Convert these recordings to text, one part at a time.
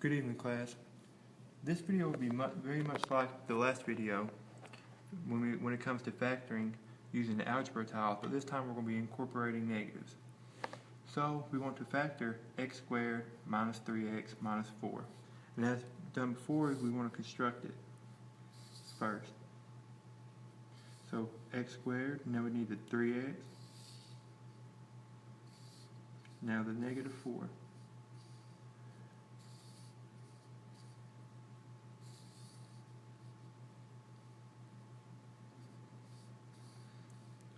Good evening, class. This video will be very much like the last video when it comes to factoring using the algebra tiles, but this time we're going to be incorporating negatives. So we want to factor x squared minus 3x minus 4. And as done before, we want to construct it first. So x squared, now we need the 3x. Now the negative 4.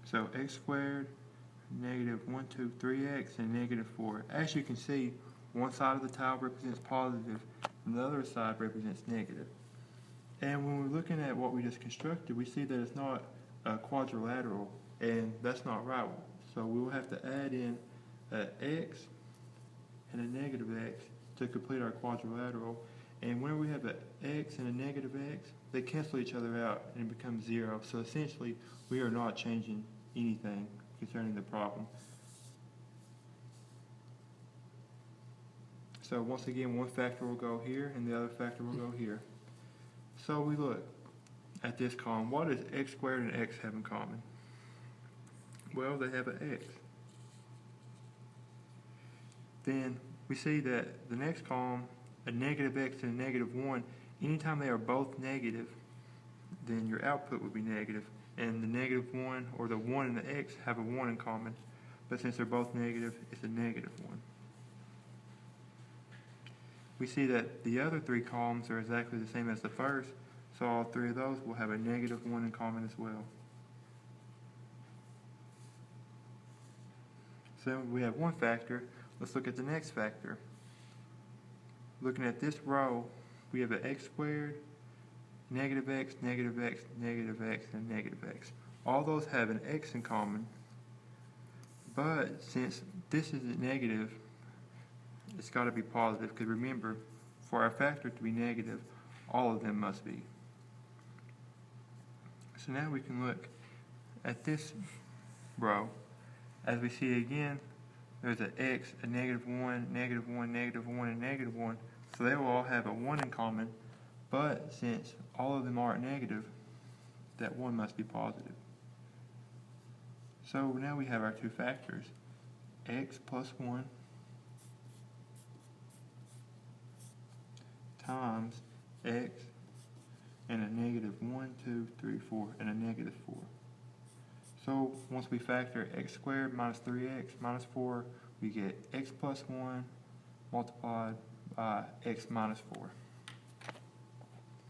So x squared, negative 1, 2, 3x, and negative 4. As you can see, one side of the tile represents positive, and the other side represents negative. And when we're looking at what we just constructed, we see that it's not a quadrilateral, and that's not right. So we will have to add in an x and a negative x to complete our quadrilateral. And whenever we have an x and a negative x, they cancel each other out and it becomes 0. So essentially, we are not changing anything concerning the problem. So once again, one factor will go here and the other factor will go here. So we look at this column. What does x squared and x have in common? Well, they have an x. Then we see that the next column, a negative x and a negative 1, anytime they are both negative, then your output would be negative. And the negative 1 or the 1 and the x have a 1 in common. But since they're both negative, it's a negative 1. We see that the other three columns are exactly the same as the first, so all three of those will have a negative 1 in common as well. So we have one factor. Let's look at the next factor. Looking at this row, we have an x squared, negative x, negative x, negative x, and negative x. All those have an x in common, but since this is a negative, it's got to be positive, because remember, for our factor to be negative, all of them must be. So now we can look at this row. As we see again, there's an x, a negative 1, negative 1, negative 1, and negative 1. So they will all have a 1 in common, but since all of them aren't negative, that 1 must be positive. So now we have our two factors, x plus 1 times x and a negative 1, 2, 3, 4, and a negative 4. So once we factor x squared minus 3x minus 4, we get x plus 1 multiplied by x minus 4.